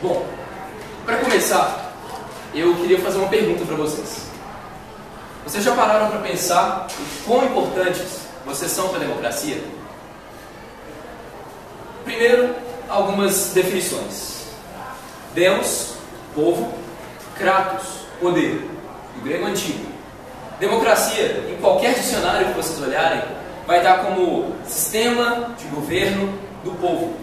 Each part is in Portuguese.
Bom, para começar, eu queria fazer uma pergunta para vocês. Vocês já pararam para pensar o quão importantes vocês são para a democracia? Primeiro, algumas definições. Demos, povo; kratos, poder, do grego antigo. Democracia, em qualquer dicionário que vocês olharem, vai dar como sistema de governo do povo.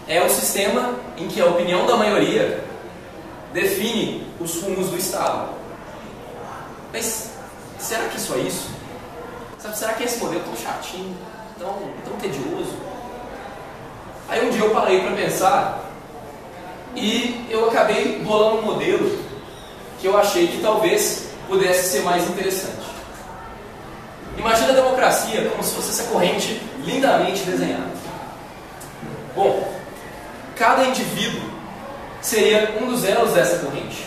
É o sistema em que a opinião da maioria define os rumos do Estado. Mas será que isso é isso? Será que é esse modelo tão chatinho, tão tedioso? Aí um dia eu parei para pensar e eu acabei bolando um modelo que eu achei que talvez pudesse ser mais interessante. Imagina a democracia como se fosse essa corrente lindamente desenhada. Bom, cada indivíduo seria um dos elos dessa corrente.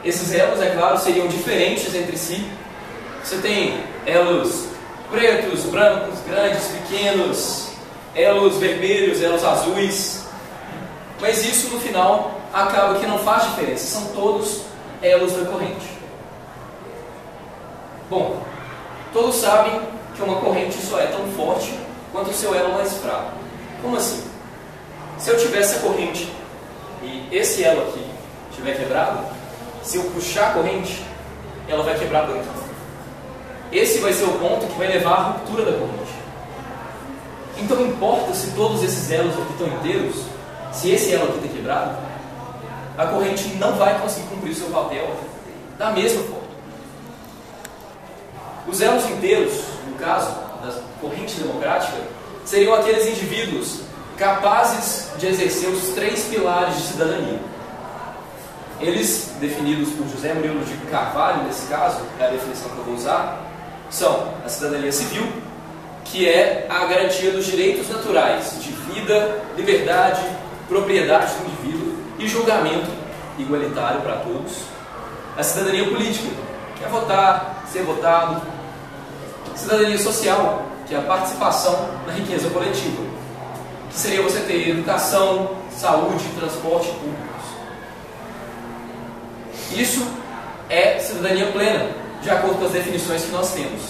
Esses elos, é claro, seriam diferentes entre si. Você tem elos pretos, brancos, grandes, pequenos, elos vermelhos, elos azuis. Mas isso, no final, acaba que não faz diferença. São todos elos da corrente. Bom, todos sabem que uma corrente só é tão forte quanto o seu elo mais fraco. Como assim? Se eu tiver essa corrente e esse elo aqui estiver quebrado, se eu puxar a corrente, ela vai quebrar muito. Esse vai ser o ponto que vai levar à ruptura da corrente. Então importa se todos esses elos aqui estão inteiros, se esse elo aqui está quebrado, a corrente não vai conseguir cumprir o seu papel da mesma forma. Os elos inteiros, no caso da corrente democrática, seriam aqueles indivíduos capazes de exercer os 3 pilares de cidadania. Eles, definidos por José Murilo de Carvalho, nesse caso, é a definição que eu vou usar, são a cidadania civil, que é a garantia dos direitos naturais de vida, liberdade, propriedade do indivíduo e julgamento igualitário para todos. A cidadania política, que é votar, ser votado. Cidadania social, que é a participação na riqueza coletiva, que seria você ter educação, saúde e transporte públicos. Isso é cidadania plena, de acordo com as definições que nós temos.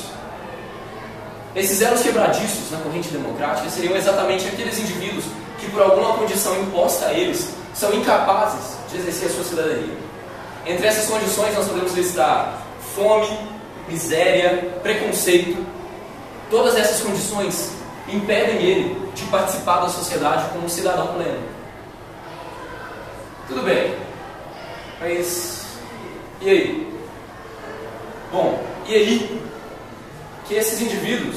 Esses elos quebradiços na corrente democrática seriam exatamente aqueles indivíduos que, por alguma condição imposta a eles, são incapazes de exercer a sua cidadania. Entre essas condições nós podemos listar fome, miséria, preconceito. Todas essas condições impedem ele de participar da sociedade como um cidadão pleno. Tudo bem, mas e aí? Bom, e aí que esses indivíduos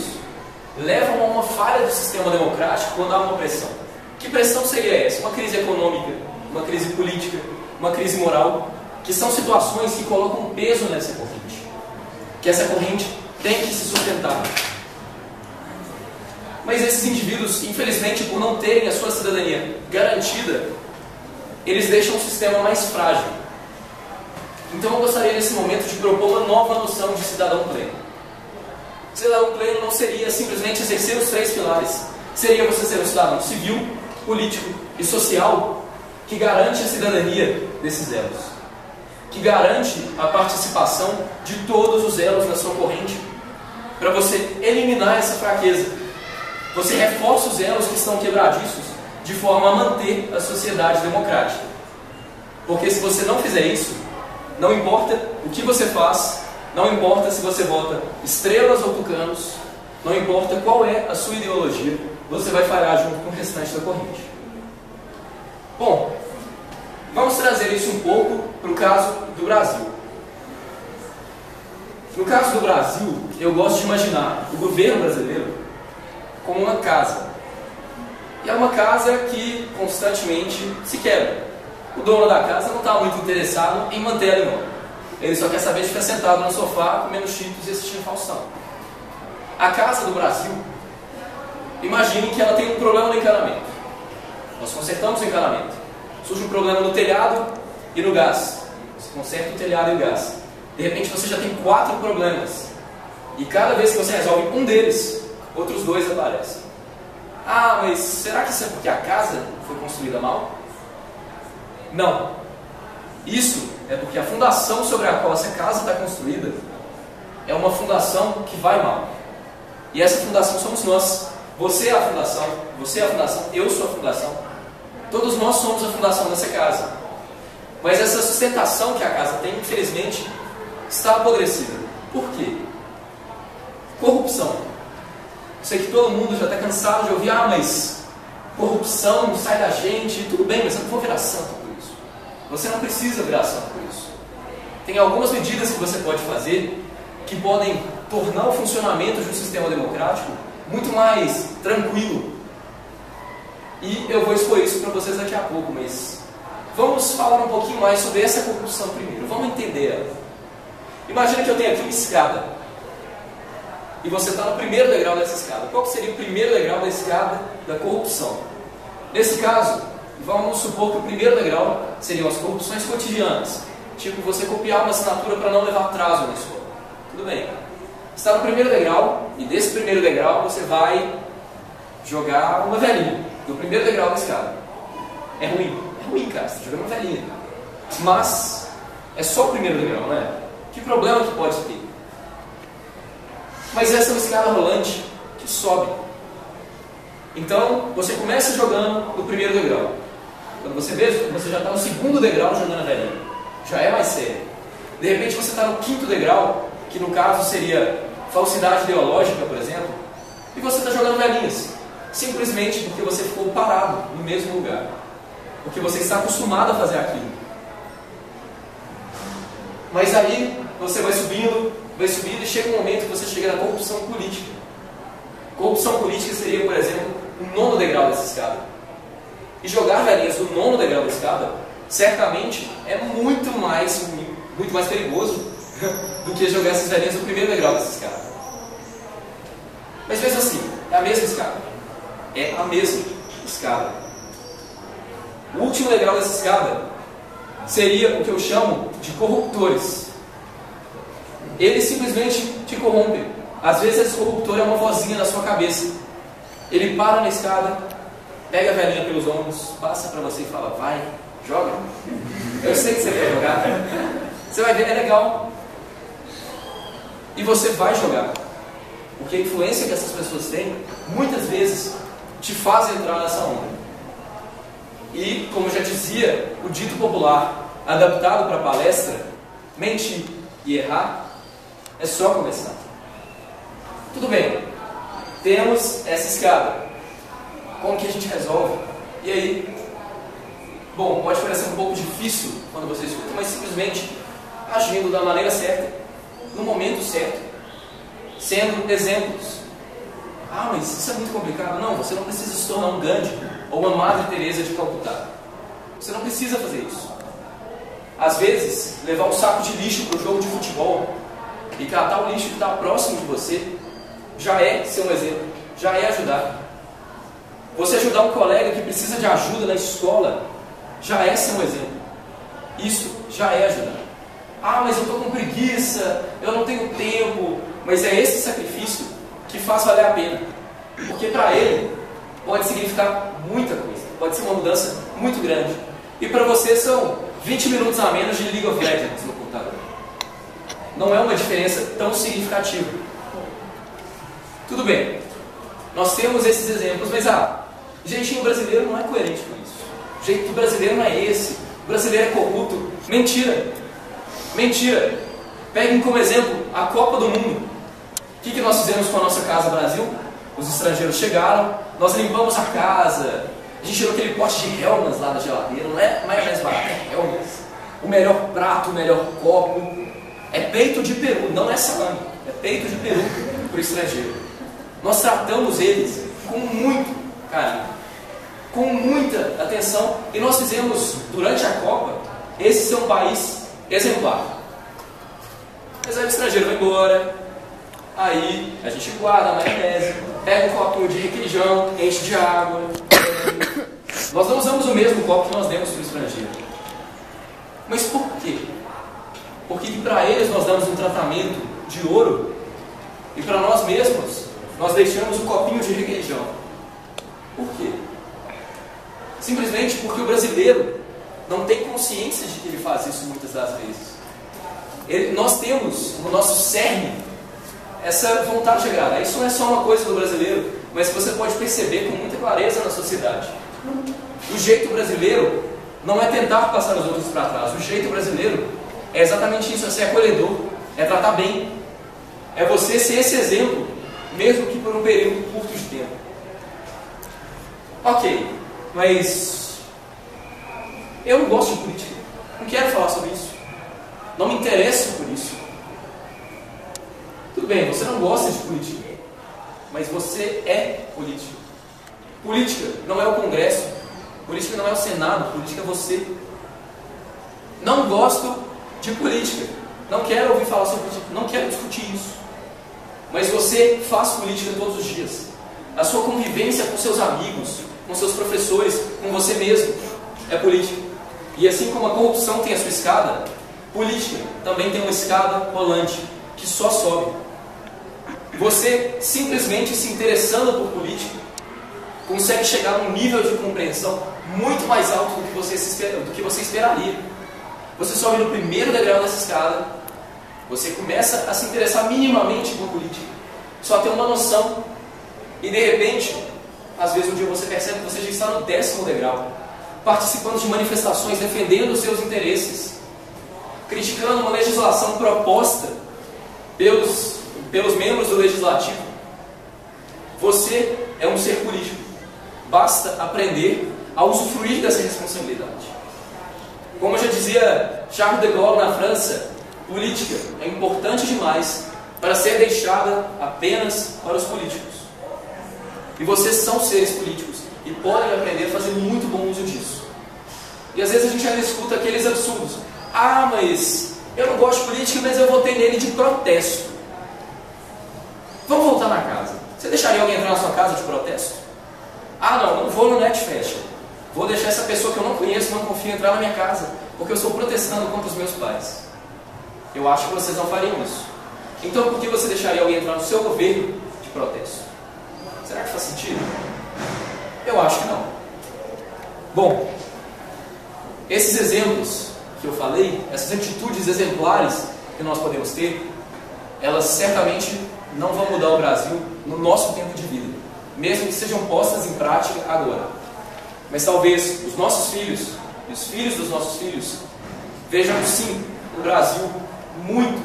levam a uma falha do sistema democrático quando há uma pressão. Que pressão seria essa? Uma crise econômica, uma crise política, uma crise moral, que são situações que colocam peso nessa corrente. Que essa corrente tem que se sustentar. Mas esses indivíduos, infelizmente, por não terem a sua cidadania garantida, eles deixam o sistema mais frágil. Então eu gostaria nesse momento de propor uma nova noção de cidadão pleno. Cidadão pleno não seria simplesmente exercer os 3 pilares. Seria você ser um cidadão civil, político e social que garante a cidadania desses elos, que garante a participação de todos os elos na sua corrente, para você eliminar essa fraqueza. Você reforça os elos que estão quebradiços de forma a manter a sociedade democrática. Porque se você não fizer isso, não importa o que você faz, não importa se você vota estrelas ou tucanos, não importa qual é a sua ideologia, você vai falhar junto com o restante da corrente. Bom, vamos trazer isso um pouco para o caso do Brasil. No caso do Brasil, eu gosto de imaginar o governo brasileiro como uma casa. E é uma casa que constantemente se quebra. O dono da casa não está muito interessado em manter ela em ordem. Ele só quer saber de ficar sentado no sofá, comendo cheetos e assistindo Faustão. A casa do Brasil, imagine que ela tem um problema no encanamento. Nós consertamos o encanamento. Surge um problema no telhado e no gás. Você conserta o telhado e o gás. De repente você já tem 4 problemas. E cada vez que você resolve um deles, outros 2 aparecem. Ah, mas será que isso é porque a casa foi construída mal? Não. Isso é porque a fundação sobre a qual essa casa está construída é uma fundação que vai mal. E essa fundação somos nós. Você é a fundação, você é a fundação, eu sou a fundação. Todos nós somos a fundação dessa casa. Mas essa sustentação que a casa tem, infelizmente, está apodrecida. Por quê? Corrupção. Sei que todo mundo já está cansado de ouvir, mas corrupção sai da gente, tudo bem, mas eu não vou virar santo por isso. Você não precisa virar santo por isso. Tem algumas medidas que você pode fazer que podem tornar o funcionamento de um sistema democrático muito mais tranquilo. E eu vou expor isso para vocês daqui a pouco, mas vamos falar um pouquinho mais sobre essa corrupção primeiro. Vamos entender ela. Imagina que eu tenho aqui uma escada. E você está no primeiro degrau dessa escada. Qual que seria o primeiro degrau da escada da corrupção? Nesse caso, vamos supor que o primeiro degrau seriam as corrupções cotidianas. Tipo, você copiar uma assinatura para não levar atraso na escola. Tudo bem. Está no primeiro degrau, e desse primeiro degrau você vai jogar uma velhinha. Do primeiro degrau da escada. É ruim, cara, você está jogando uma velhinha. Mas é só o primeiro degrau, não é? Que problema que pode ter? Mas essa é uma escada rolante que sobe. Então, você começa jogando no primeiro degrau. Quando você vê, você já está no segundo degrau jogando a velhinha. Já é mais sério. De repente você está no quinto degrau, que no caso seria falsidade ideológica, por exemplo, e você está jogando velhinhas. Simplesmente porque você ficou parado no mesmo lugar. Porque você está acostumado a fazer aquilo. Mas aí você vai subindo e chega um momento que você chega na corrupção política. Corrupção política seria, por exemplo, o nono degrau dessa escada. E jogar velhinhas do nono degrau da escada, certamente é muito mais perigoso do que jogar essas velhinhas no primeiro degrau dessa escada. Mas mesmo assim, é a mesma escada. É a mesma escada. O último degrau dessa escada seria o que eu chamo de corruptores. Eles simplesmente te corrompem. Às vezes esse corruptor é uma vozinha na sua cabeça. Ele para na escada, pega a velhinha pelos ombros, passa para você e fala, vai, joga. Eu sei que você quer jogar. Você vai ver, é legal. E você vai jogar. Porque a influência que essas pessoas têm, muitas vezes, te faz entrar nessa onda. E, como já dizia o dito popular, adaptado para a palestra, mentir e errar é só começar. Tudo bem, temos essa escada. Como que a gente resolve? E aí? Bom, pode parecer um pouco difícil quando você escuta, mas simplesmente agindo da maneira certa, no momento certo, sendo exemplos. Ah, mas isso é muito complicado. Não, você não precisa se tornar um Gandhi ou uma Madre Teresa de Calcutá. Você não precisa fazer isso. Às vezes, levar um saco de lixo para o jogo de futebol e catar o lixo que está próximo de você já é ser um exemplo, já é ajudar. Você ajudar um colega que precisa de ajuda na escola já é ser um exemplo. Isso já é ajudar. Ah, mas eu estou com preguiça, eu não tenho tempo. Mas é esse sacrifício que faz valer a pena. Porque para ele pode significar muita coisa. Pode ser uma mudança muito grande. E para você são 20 minutos a menos de League of Legends no computador. Não é uma diferença tão significativa. Tudo bem. Nós temos esses exemplos, mas o jeitinho brasileiro não é coerente com isso. O jeito brasileiro não é esse. O brasileiro é corrupto. Mentira. Mentira. Peguem como exemplo a Copa do Mundo. O que nós fizemos com a nossa Casa Brasil? Os estrangeiros chegaram, nós limpamos a casa, a gente tirou aquele pote de Hellmann's lá da geladeira, não é mais barato, é Hellmann's. O melhor prato, o melhor copo, é peito de peru, não é salame, é peito de peru para o estrangeiro. Nós tratamos eles com muito carinho, com muita atenção, e nós fizemos, durante a Copa, esse ser um país exemplar. Mas aí o estrangeiro vai embora, aí a gente guarda a maionese, pega um copinho de requeijão, enche de água. Nós não usamos o mesmo copo que nós demos para o estrangeiro. Mas por quê? Porque para eles nós damos um tratamento de ouro e para nós mesmos nós deixamos um copinho de requeijão. Por quê? Simplesmente porque o brasileiro não tem consciência de que ele faz isso muitas das vezes. Nós temos no nosso cerne essa vontade de agradar. Isso não é só uma coisa do brasileiro, mas que você pode perceber com muita clareza na sociedade. O jeito brasileiro não é tentar passar os outros para trás. O jeito brasileiro é exatamente isso, é ser acolhedor, é tratar bem. É você ser esse exemplo, mesmo que por um período curto de tempo. Ok, mas eu não gosto de política. Não quero falar sobre isso. Não me interesso por isso. Tudo bem, você não gosta de política, mas você é político. Política não é o Congresso, política não é o Senado, política é você. Não gosto de política, não quero ouvir falar sobre política, não quero discutir isso. Mas você faz política todos os dias. A sua convivência com seus amigos, com seus professores, com você mesmo, é política. E assim como a corrupção tem a sua escada, política também tem uma escada rolante, que só sobe. Você simplesmente se interessando por política, consegue chegar num nível de compreensão muito mais alto do que você esperaria. Você sobe no primeiro degrau dessa escada, você começa a se interessar minimamente por política, só ter uma noção, e de repente, às vezes um dia você percebe que você já está no 10º degrau, participando de manifestações, defendendo os seus interesses, criticando uma legislação proposta pelos membros do Legislativo. Você é um ser político. Basta aprender a usufruir dessa responsabilidade. Como já dizia Charles de Gaulle na França, política é importante demais para ser deixada apenas para os políticos. E vocês são seres políticos e podem aprender a fazer muito bom uso disso. E às vezes a gente ainda escuta aqueles absurdos. Ah, mas eu não gosto de política, mas eu votei nele de protesto. Vamos voltar na casa. Você deixaria alguém entrar na sua casa de protesto? Ah, não vou no NetFest. Vou deixar essa pessoa que eu não conheço, não confio, entrar na minha casa, porque eu estou protestando contra os meus pais. Eu acho que vocês não fariam isso. Então por que você deixaria alguém entrar no seu governo de protesto? Será que faz sentido? Eu acho que não. Bom, esses exemplos que eu falei, essas atitudes exemplares que nós podemos ter, elas certamente não vão mudar o Brasil no nosso tempo de vida, mesmo que sejam postas em prática agora. Mas talvez os nossos filhos e os filhos dos nossos filhos vejam sim um Brasil muito,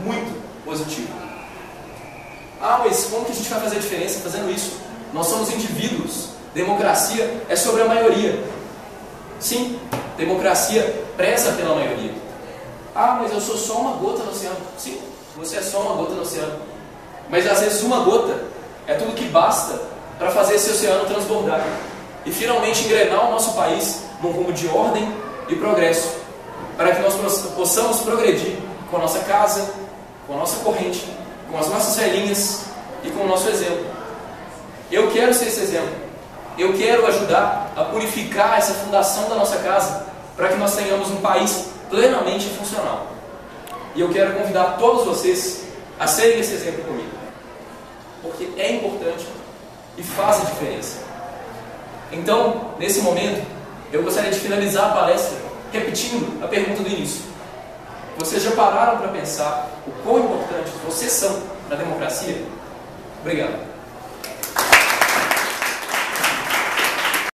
muito positivo. Ah, mas como que a gente vai fazer a diferença fazendo isso? Nós somos indivíduos. Democracia é sobre a maioria. Sim, democracia preza pela maioria. Ah, mas eu sou só uma gota no oceano. Sim, você é só uma gota no oceano. Mas às vezes uma gota é tudo que basta para fazer esse oceano transbordar e finalmente engrenar o nosso país num rumo de ordem e progresso, para que nós possamos progredir com a nossa casa, com a nossa corrente, com as nossas velhinhas e com o nosso exemplo. Eu quero ser esse exemplo. Eu quero ajudar a purificar essa fundação da nossa casa para que nós tenhamos um país plenamente funcional. E eu quero convidar todos vocês a serem esse exemplo comigo, porque é importante e faz a diferença. Então, nesse momento, eu gostaria de finalizar a palestra repetindo a pergunta do início. Vocês já pararam para pensar o quão importantes vocês são na democracia? Obrigado.